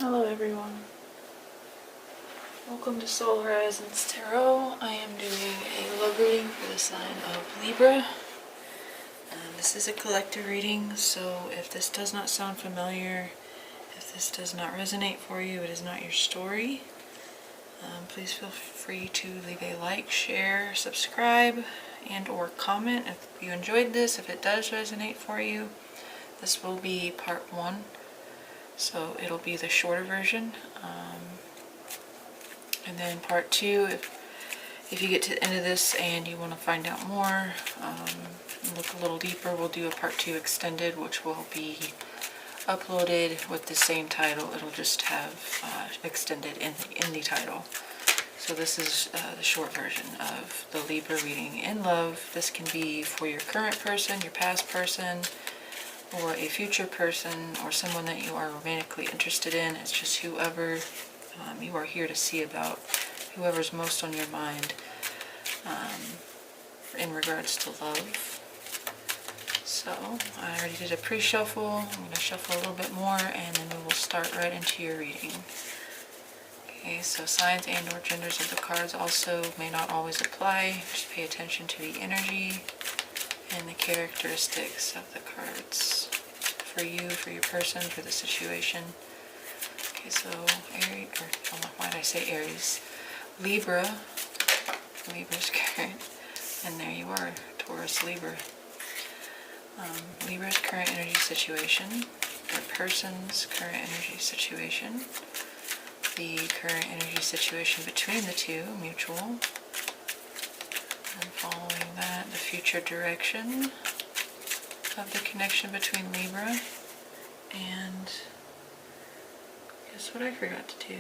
Hello everyone. Welcome to Soul Horizons Tarot. I am doing a love reading for the sign of Libra. This is a collective reading, so if this does not sound familiar, if this does not resonate for you, it is not your story. Please feel free to leave a like, share, subscribe, and or comment if you enjoyed this. If it does resonate for you, this will be part 1. So it'll be the shorter version. And then part 2, if you get to the end of this and you want to find out more, look a little deeper, we'll do a part 2 extended, which will be uploaded with the same title. It'll just have extended in the title. So this is the short version of the Libra reading in love. This can be for your current person, your past person, or a future person, or someone that you are romantically interested in. It's just whoever you are here to see about, whoever's most on your mind in regards to love. So I already did a pre-shuffle. I'm going to shuffle a little bit more and then we will start right into your reading. Okay, so signs and or genders of the cards also may not always apply. Just pay attention to the energy and the characteristics of the cards for you, for your person, for the situation. Okay, so Aries, or why did I say Aries? Libra, Libra's current, and there you are, Taurus, Libra. Libra's current energy situation, their person's current energy situation, the current energy situation between the two, mutual, and following that, the future direction of the connection between Libra and, guess what I forgot to do?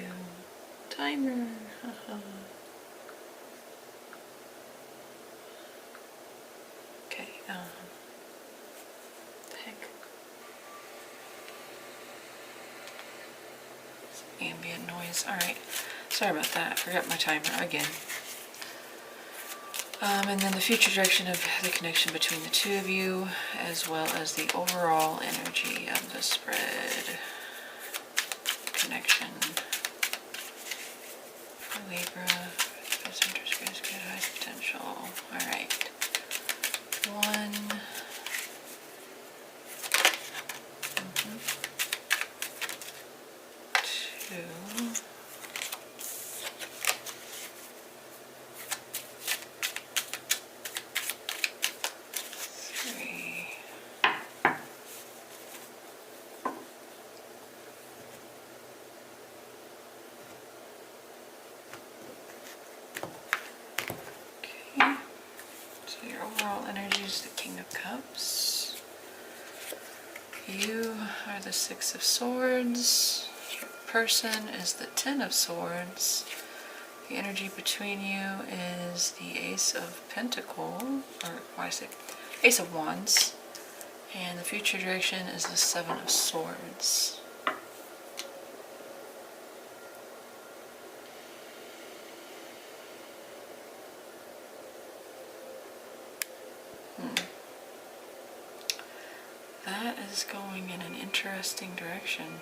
Timer. Okay, the heck? Some ambient noise. Alright, sorry about that. I forgot my timer again. And then the future direction of the connection between the two of you, as well as the overall energy of the spread connection for Libra. Best interest, greatest good, highest potential. Alright. 1. Two. 3. Okay, so your overall energy is the King of Cups. You are the 6 of Swords. Your person is the 10 of Swords. The energy between you is the Ace of Pentacles, or why I say Ace of Wands, and the future direction is the 7 of Swords. That is going in an interesting direction.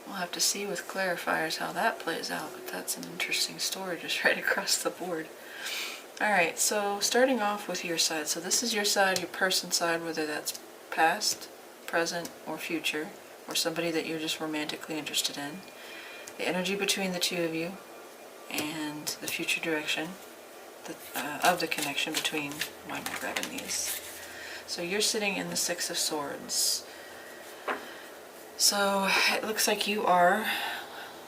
We'll have to see with clarifiers how that plays out, but that's an interesting story just right across the board. Alright, so starting off with your side. So this is your side, your person side, whether that's past, present, or future, or somebody that you're just romantically interested in. The energy between the two of you, and the future direction of the connection between, why am I grabbing these? So you're sitting in the 6 of Swords. So it looks like you are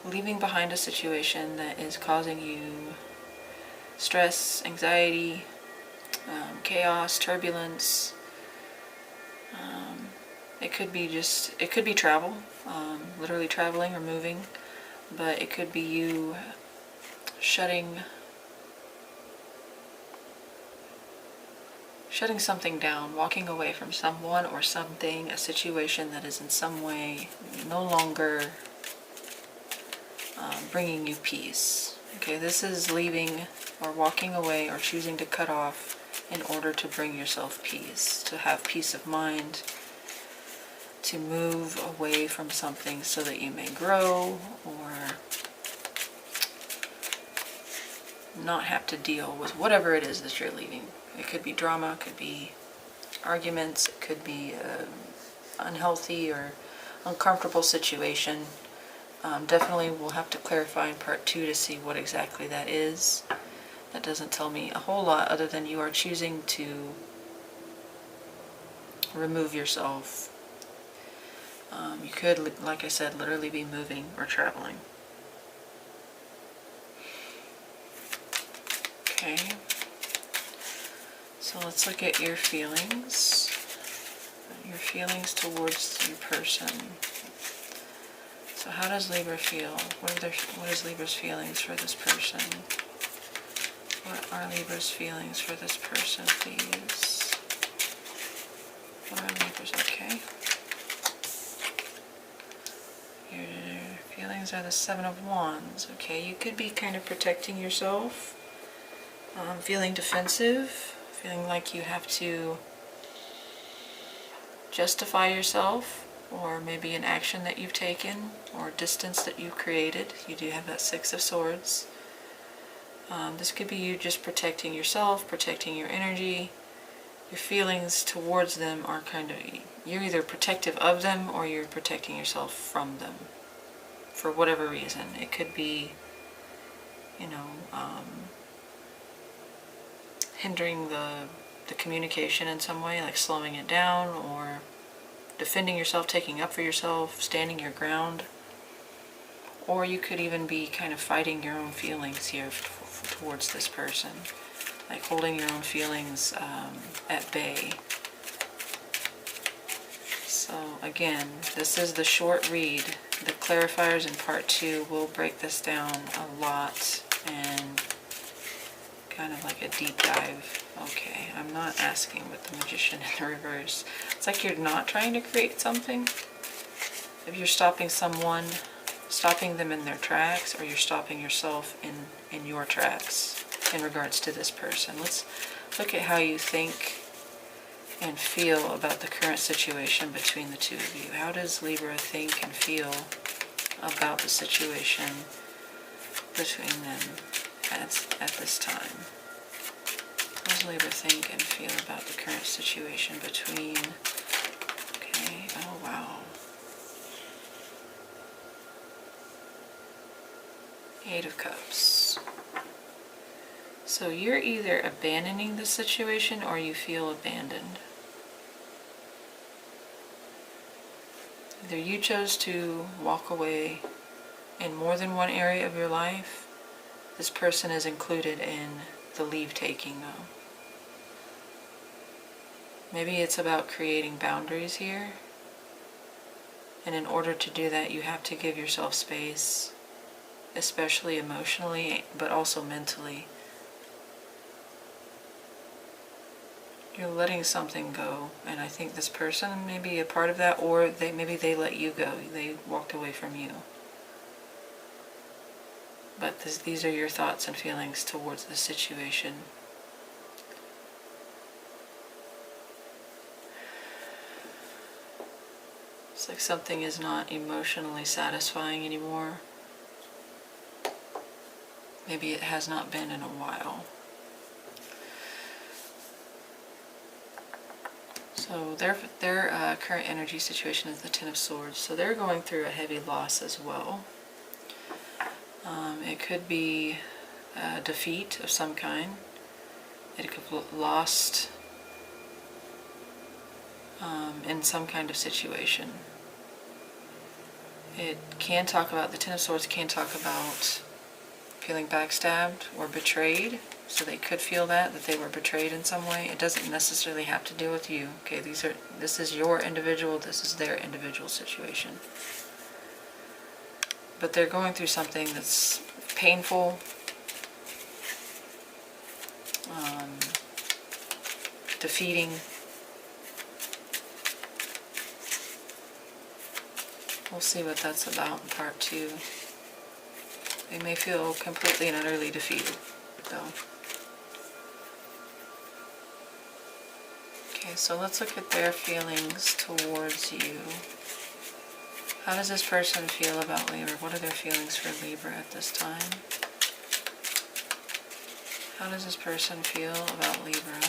leaving behind a situation that is causing you stress, anxiety, chaos, turbulence. It could be travel, literally traveling or moving, but it could be you shutting something down, walking away from someone or something, a situation that is in some way no longer bringing you peace. Okay, this is leaving or walking away or choosing to cut off in order to bring yourself peace, to have peace of mind, to move away from something so that you may grow or not have to deal with whatever it is that you're leaving. It could be drama, it could be arguments, it could be an unhealthy or uncomfortable situation. Definitely we'll have to clarify in part 2 to see what exactly that is. That doesn't tell me a whole lot other than you are choosing to remove yourself. You could, like I said, literally be moving or traveling. Okay, so let's look at your feelings. Your feelings towards your person. So how does Libra feel? What is Libra's feelings for this person? What are Libra's feelings for this person, please? What are Libra's? Okay. Your feelings are the Seven of Wands. Okay, you could be kind of protecting yourself, feeling defensive, feeling like you have to justify yourself, or maybe an action that you've taken, or distance that you've created. You do have that Six of Swords. This could be you just protecting yourself, protecting your energy. Your feelings towards them are kind of, you're either protective of them or you're protecting yourself from them for whatever reason. It could be, you know, hindering the communication in some way, like slowing it down, or defending yourself, taking up for yourself, standing your ground. Or you could even be kind of fighting your own feelings here towards this person, like holding your own feelings at bay. So again, this is the short read. The clarifiers in part 2 will break this down a lot and kind of like a deep dive. Okay, I'm not asking with the Magician in the reverse. It's like you're not trying to create something. If you're stopping someone, stopping them in their tracks, or you're stopping yourself in your tracks in regards to this person. Let's look at how you think and feel about the current situation between the two of you. How does Libra think and feel about the situation between them at this time? How does Libra think and feel about the current situation between... Okay, oh wow. Eight of Cups. So you're either abandoning the situation or you feel abandoned. Either you chose to walk away in more than one area of your life. This person is included in the leave taking though. Maybe it's about creating boundaries here. And in order to do that, you have to give yourself space, especially emotionally, but also mentally. You're letting something go, and I think this person may be a part of that, or maybe they let you go. They walked away from you. But these are your thoughts and feelings towards the situation. It's like something is not emotionally satisfying anymore. Maybe it has not been in a while. So their current energy situation is the Ten of Swords. So they're going through a heavy loss as well. It could be a defeat of some kind. It could have lost in some kind of situation. It can talk about, the Ten of Swords can talk about feeling backstabbed or betrayed. So they could feel that they were betrayed in some way. It doesn't necessarily have to do with you. Okay, this is your individual, this is their individual situation. But they're going through something that's painful, defeating. We'll see what that's about in part 2. They may feel completely and utterly defeated, though. Okay, so let's look at their feelings towards you. How does this person feel about Libra? What are their feelings for Libra at this time? How does this person feel about Libra?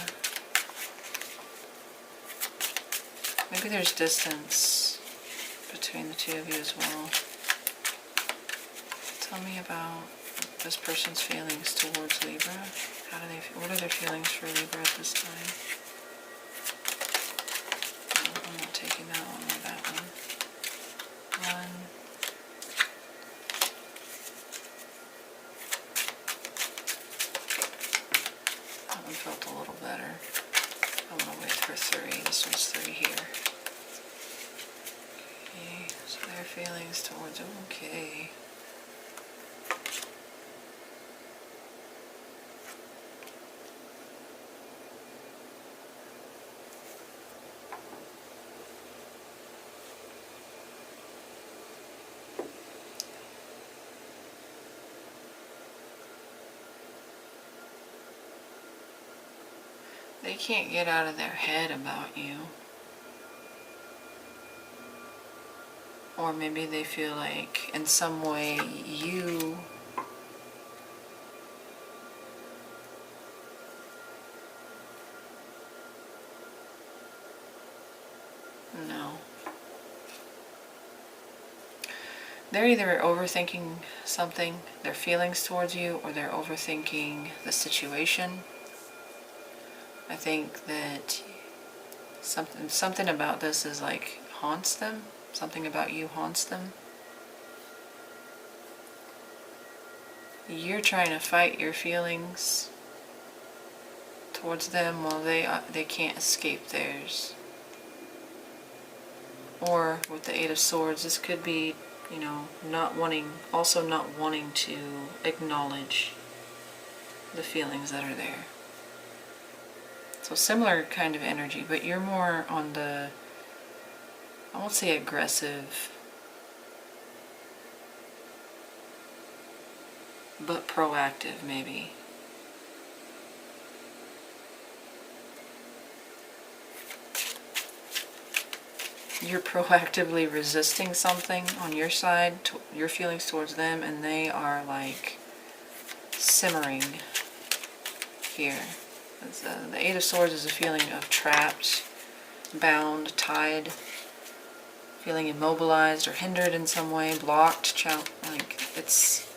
Maybe there's distance between the two of you as well. Tell me about this person's feelings towards Libra. How do they? What are their feelings for Libra at this time? No, I'm not taking that one or that one. That one felt a little better. I'm gonna wait for 3. This one's 3 here. Okay, so their feelings towards, okay. They can't get out of their head about you. Or maybe they feel like in some way you no. They're either overthinking something, their feelings towards you, or they're overthinking the situation. I think that something about this is like haunts them. Something about you haunts them. You're trying to fight your feelings towards them while they can't escape theirs. Or with the 8 of Swords, this could be, you know, not wanting to acknowledge the feelings that are there. So similar kind of energy, but you're more on the, I won't say aggressive, but proactive maybe. You're proactively resisting something on your side, your feelings towards them, and they are like simmering here. The 8 of Swords is a feeling of trapped, bound, tied, feeling immobilized or hindered in some way, blocked, like it's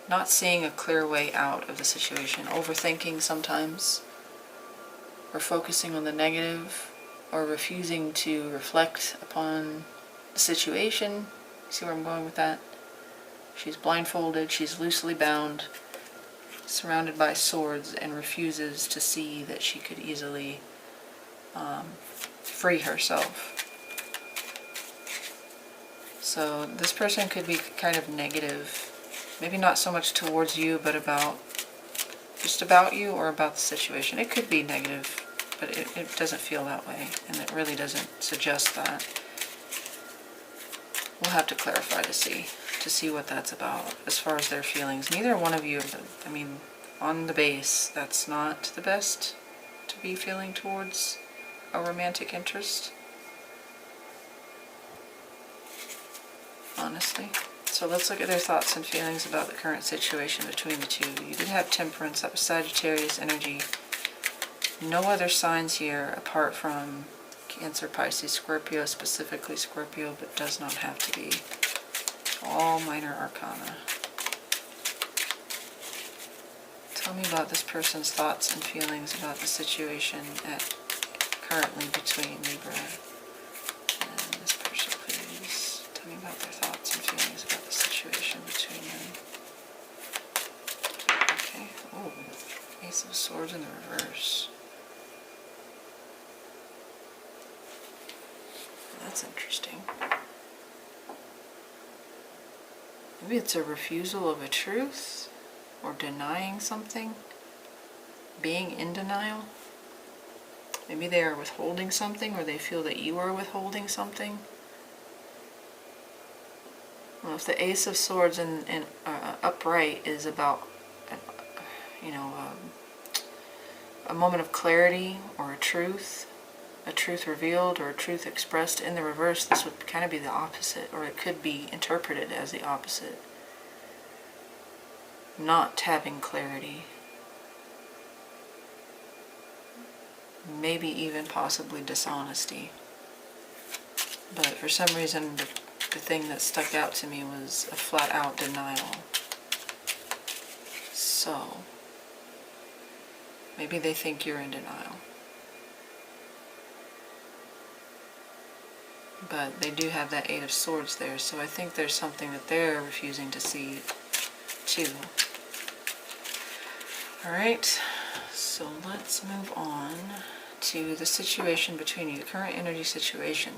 not seeing a clear way out of the situation, overthinking sometimes, or focusing on the negative, or refusing to reflect upon the situation. See where I'm going with that? She's blindfolded, she's loosely bound, surrounded by swords, and refuses to see that she could easily free herself. So this person could be kind of negative, maybe not so much towards you, but just about you or about the situation. It could be negative, but it doesn't feel that way, and it really doesn't suggest that. We'll have to clarify to see what that's about as far as their feelings. Neither one of you, I mean, on the base, that's not the best to be feeling towards a romantic interest, honestly. So let's look at their thoughts and feelings about the current situation between the two. You did have Temperance, that was Sagittarius energy. No other signs here apart from Cancer, Pisces, Scorpio, specifically Scorpio, but does not have to be. All minor arcana. Tell me about this person's thoughts and feelings about the situation currently between Libra and this person, please. Tell me about their thoughts and feelings about the situation between them. Okay. Oh, Ace of Swords in the reverse. That's interesting. Maybe it's a refusal of a truth, or denying something, being in denial. Maybe they are withholding something, or they feel that you are withholding something. Well, if the Ace of Swords in upright is about, you know, a moment of clarity or a truth, a truth revealed or a truth expressed in the reverse, this would kind of be the opposite, or it could be interpreted as the opposite. Not having clarity. Maybe even possibly dishonesty. But for some reason, the thing that stuck out to me was a flat-out denial. So, maybe they think you're in denial. But they do have that Eight of Swords there, so I think there's something that they're refusing to see too. Alright, so let's move on to the situation between you. The current energy situation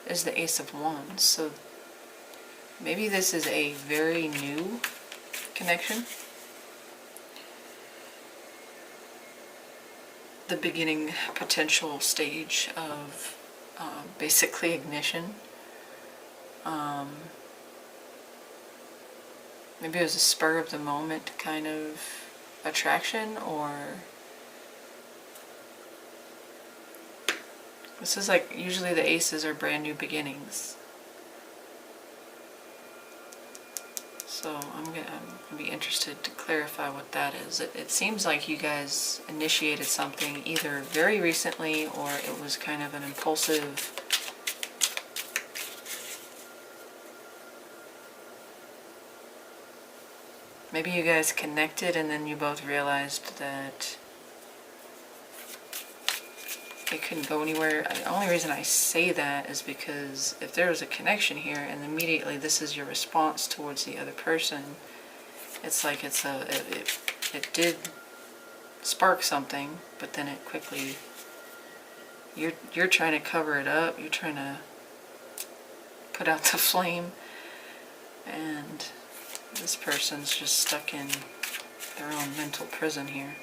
is the Ace of Wands, so maybe this is a very new connection. The beginning potential stage of basically ignition. Maybe it was a spur of the moment kind of attraction, or this is like, usually the aces are brand new beginnings. So I'm gonna be interested to clarify what that is. It seems like you guys initiated something either very recently, or it was kind of an impulsive maybe you guys connected and then you both realized that it couldn't go anywhere. The only reason I say that is because if there was a connection here and immediately this is your response towards the other person, it's like it did spark something, but then it quickly, you're trying to cover it up, you're trying to put out the flame, and this person's just stuck in their own mental prison here.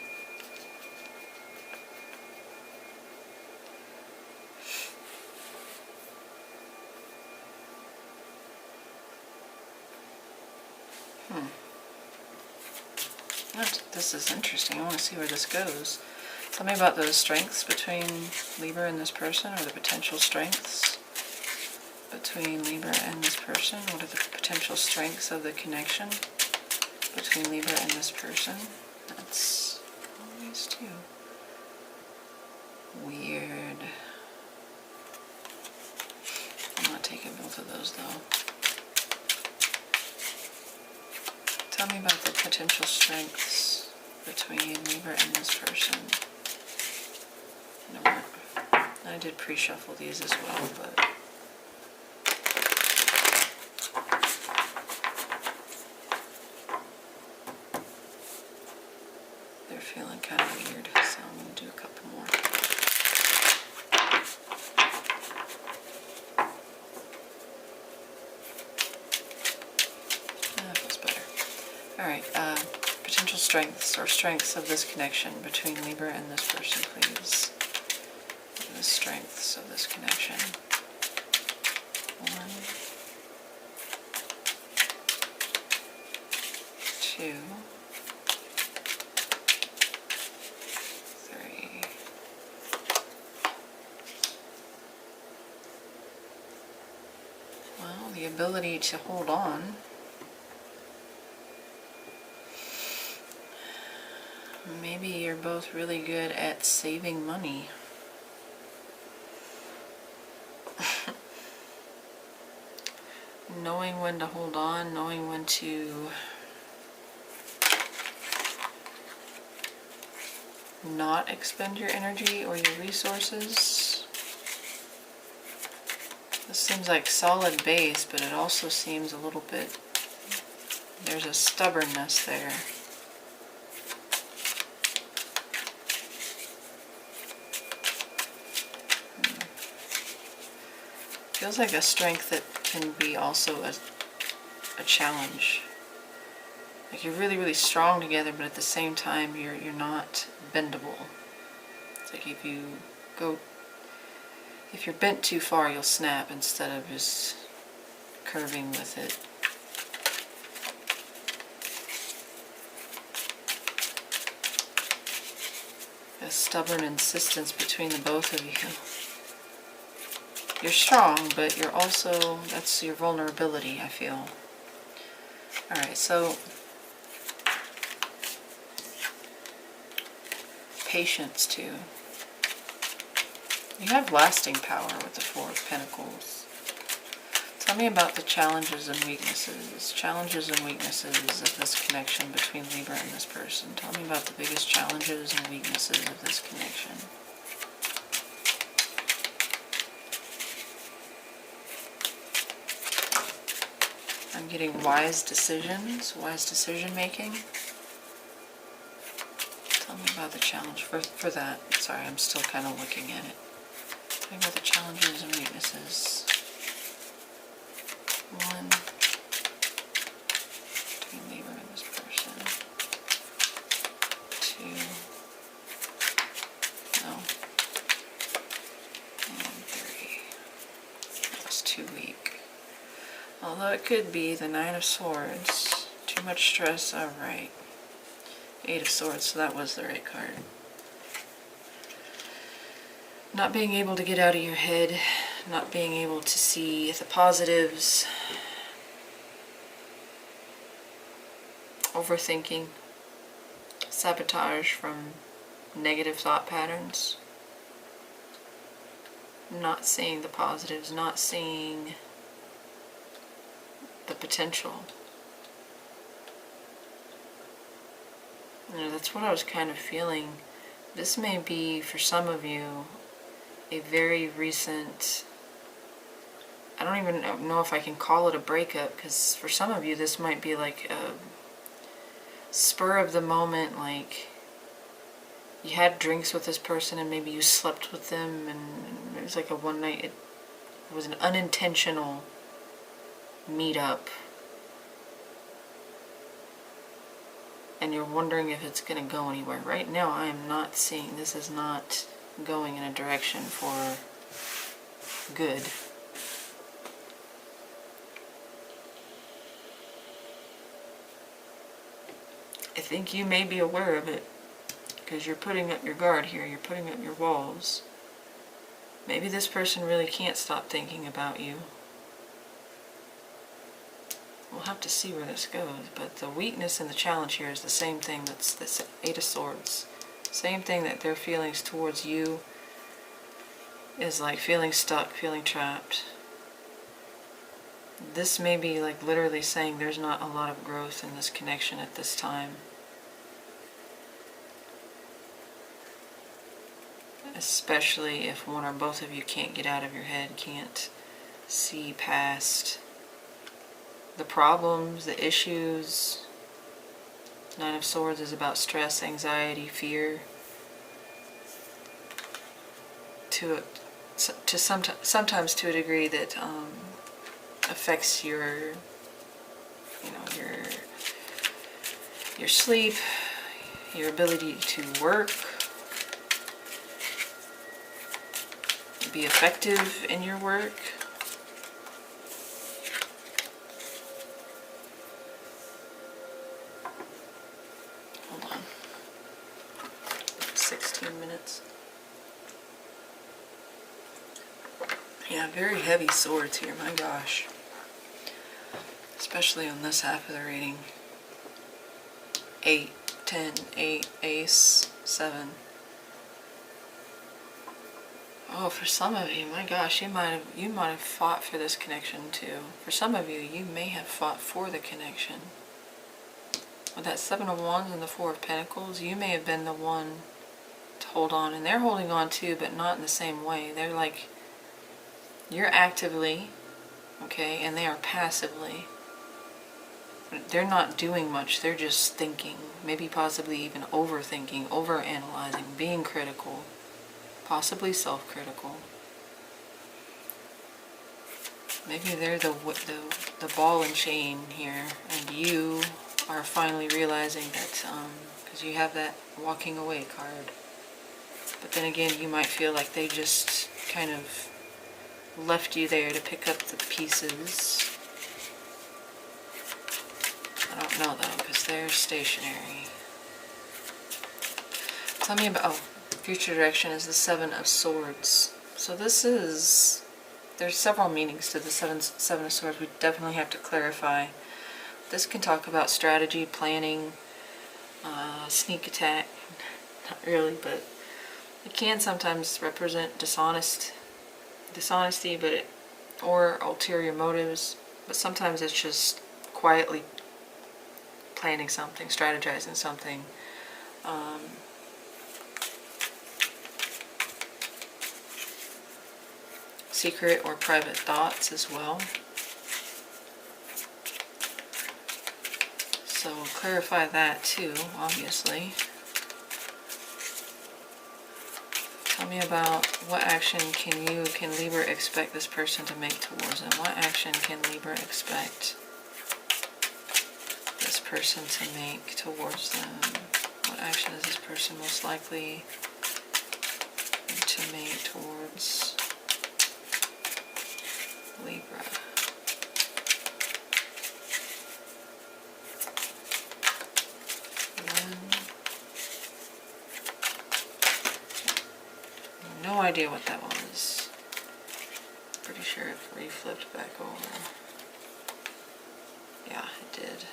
This is interesting. I want to see where this goes. Tell me about those strengths between Libra and this person, or the potential strengths between Libra and this person. What are the potential strengths of the connection between Libra and this person? That's always too weird. I'm not taking both of those though. Tell me about the potential strengths between Libra and this person. You know what? I did pre-shuffle these as well, but they're feeling kind of weird, so I'm going to do a couple more. That feels better. Alright, potential strengths or strengths of this connection between Libra and this person, please. The strengths of this connection. 1, 2, 3. Well, the ability to hold on. Maybe you're both really good at saving money. Knowing when to hold on, knowing when to not expend your energy or your resources. This seems like solid base, but it also seems a little bit, there's a stubbornness there. Feels like a strength that can be also a challenge. Like you're really, really strong together, but at the same time you're not bendable. It's like if you're bent too far, you'll snap instead of just curving with it. a stubborn insistence between the both of you. You're strong, but you're also, that's your vulnerability, I feel. Alright, so patience too. You have lasting power with the Four of Pentacles. Tell me about the challenges and weaknesses. Challenges and weaknesses of this connection between Libra and this person. Tell me about the biggest challenges and weaknesses of this connection. I'm getting wise decisions, wise decision making. Tell me about the challenge for that. Sorry, I'm still kind of looking at it. Tell me about the challenges and weaknesses. 1 between Libra and this person. 2. No. And 3. That was too weak. Although it could be the 9 of Swords. Too much stress. Alright. 8 of Swords, so that was the right card. Not being able to get out of your head, not being able to see the positives, overthinking, sabotage from negative thought patterns, not seeing the positives, not seeing the potential. You know, that's what I was kind of feeling. This may be, for some of you, a very recent, I don't even know if I can call it a breakup, because for some of you this might be like a spur of the moment, like you had drinks with this person and maybe you slept with them and it was like a one night, it was an unintentional meetup. And you're wondering if it's going to go anywhere. Right now I am not seeing, this is not going in a direction for good. I think you may be aware of it because you're putting up your guard here, you're putting up your walls. Maybe this person really can't stop thinking about you. We'll have to see where this goes, but the weakness and the challenge here is the same thing. That's the 8 of Swords. Same thing, that their feelings towards you is like feeling stuck, feeling trapped. This may be like literally saying there's not a lot of growth in this connection at this time. Especially if one or both of you can't get out of your head, can't see past the problems, the issues. 9 of Swords is about stress, anxiety, fear. Sometimes to a degree that affects your, you know, your sleep, your ability to work, be effective in your work. Hold on. 16 minutes. Yeah, very heavy swords here, my gosh. Especially on this half of the reading. 8, 10, 8, Ace, 7. Oh, for some of you, my gosh, you might have fought for this connection too. For some of you, you may have fought for the connection. With that 7 of Wands and the 4 of Pentacles, you may have been the one to hold on. And they're holding on too, but not in the same way. They're like, you're actively, okay, and they are passively. They're not doing much, they're just thinking. Maybe possibly even overthinking, overanalyzing, being critical. Possibly self-critical. Maybe they're the ball and chain here, and you are finally realizing that, because you have that walking away card. But then again, you might feel like they just kind of left you there to pick up the pieces. I don't know though, because they're stationary. Tell me about, oh, future direction is the Seven of Swords. So this is, there's several meanings to the Seven of Swords. We definitely have to clarify. This can talk about strategy, planning, sneak attack. Not really, but it can sometimes represent dishonesty, or ulterior motives. But sometimes it's just quietly planning something, strategizing something. Secret or private thoughts as well. So we'll clarify that too, obviously. Tell me about what action can Libra expect this person to make towards them? What action can Libra expect this person to make towards them? What action is this person most likely to make towards Libra? No idea what that was. Pretty sure it reflipped back over. Yeah, it did.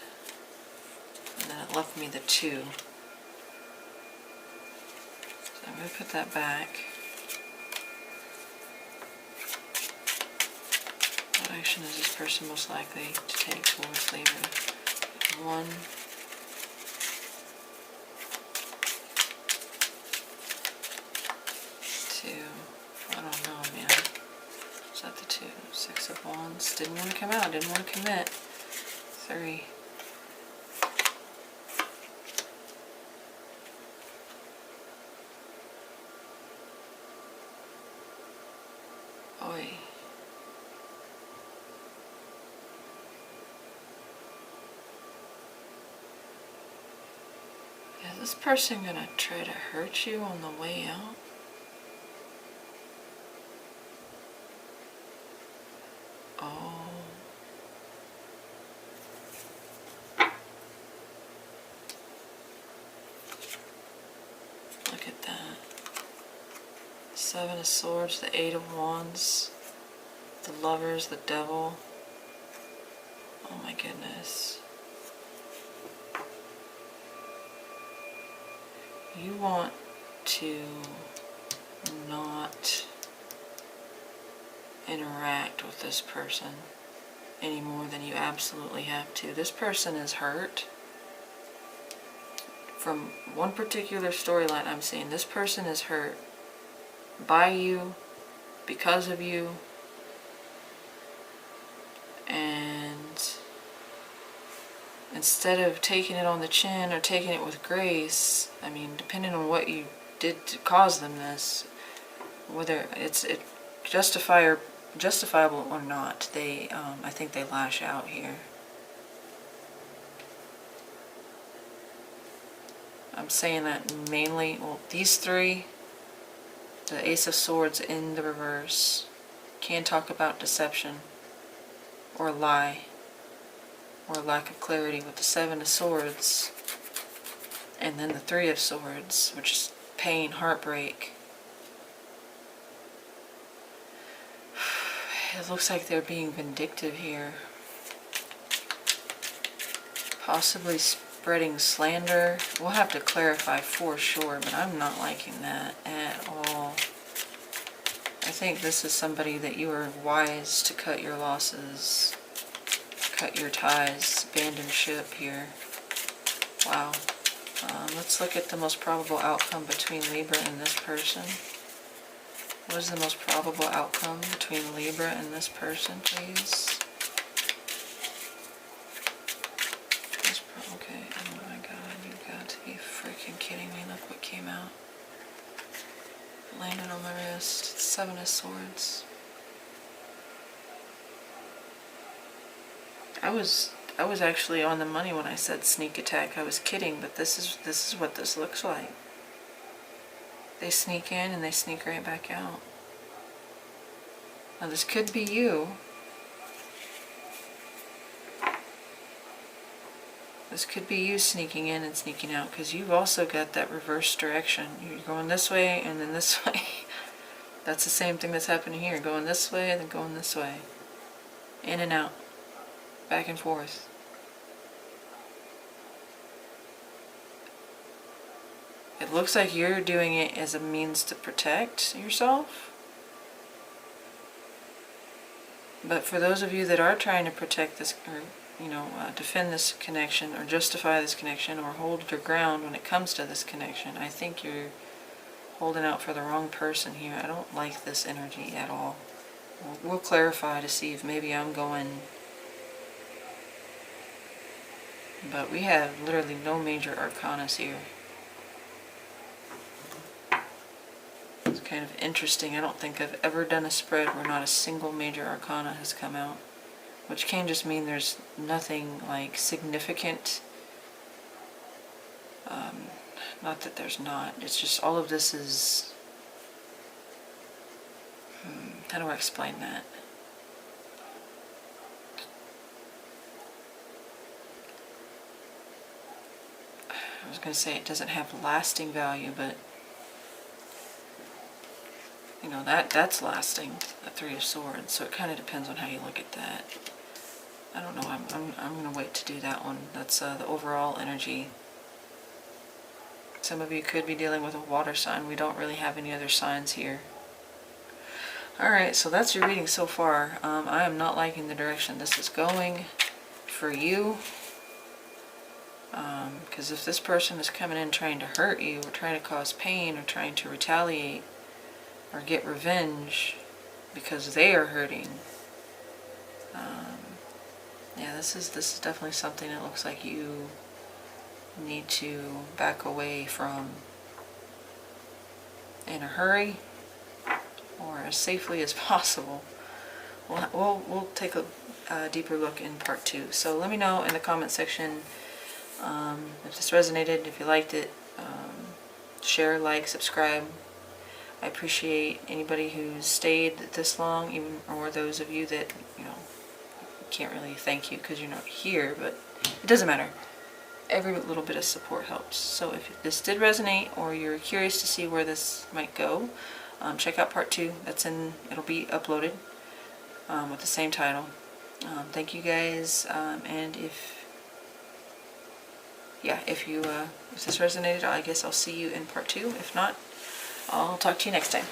And then it left me the 2. So I'm going to put that back. What action is this person most likely to take towards Libra? 1. 2. I don't know, man. Is that the 2? 6 of Wands. Didn't want to come out. Didn't want to commit. 3. Oi. Is this person gonna try to hurt you on the way out? Oh. Look at that. 7 of Swords, the 8 of Wands, the Lovers, the Devil. Oh my goodness. You want to not interact with this person any more than you absolutely have to. This person is hurt. From one particular storyline I'm seeing, this person is hurt by you, because of you, and instead of taking it on the chin or taking it with grace, I mean, depending on what you did to cause them this, whether it's justifiable or not, they I think they lash out here. I'm saying that mainly, well, these 3, the Ace of Swords in the reverse, can talk about deception or lie or lack of clarity with the 7 of Swords, and then the 3 of Swords, which is pain, heartbreak. It looks like they're being vindictive here. Possibly spreading slander. We'll have to clarify for sure, but I'm not liking that at all. I think this is somebody that you are wise to cut your losses, cut your ties, abandon ship here. Wow. Let's look at the most probable outcome between Libra and this person. What is the most probable outcome between Libra and this person, please? Okay, oh my god, you've got to be freaking kidding me. Look what came out. Landed on my wrist. 7 of Swords. I was actually on the money when I said sneak attack. I was kidding, but this is what this looks like. They sneak in and they sneak right back out. Now this could be you. This could be you sneaking in and sneaking out, because you've also got that reverse direction. You're going this way and then this way. That's the same thing that's happening here. Going this way and then going this way. In and out. Back and forth. It looks like you're doing it as a means to protect yourself. But for those of you that are trying to protect this, or defend this connection, or justify this connection, or hold your ground when it comes to this connection, I think you're holding out for the wrong person here. I don't like this energy at all. We'll clarify to see if maybe I'm going... But we have literally no major arcanas here. It's kind of interesting. I don't think I've ever done a spread where not a single major arcana has come out. Which can just mean there's nothing like significant. Not that there's not. It's just all of this is... how do I explain that? I was going to say it doesn't have lasting value, but that's lasting, the Three of Swords. So it kind of depends on how you look at that. I don't know. I'm going to wait to do that one. That's the overall energy. Some of you could be dealing with a water sign. We don't really have any other signs here. Alright, so that's your reading so far. I am not liking the direction this is going for you. Because if this person is coming in trying to hurt you, or trying to cause pain, or trying to retaliate, or get revenge because they are hurting, yeah, this is definitely something that looks like you need to back away from in a hurry, or as safely as possible. We'll take a deeper look in part 2. So let me know in the comment section if this resonated, if you liked it. Share, like, subscribe. I appreciate anybody who's stayed this long, even, or those of you that can't really thank you because you're not here, but it doesn't matter. Every little bit of support helps. So if this did resonate, or you're curious to see where this might go, check out part 2. It'll be uploaded with the same title. Thank you guys, and if this resonated, I guess I'll see you in part 2. If not, I'll talk to you next time.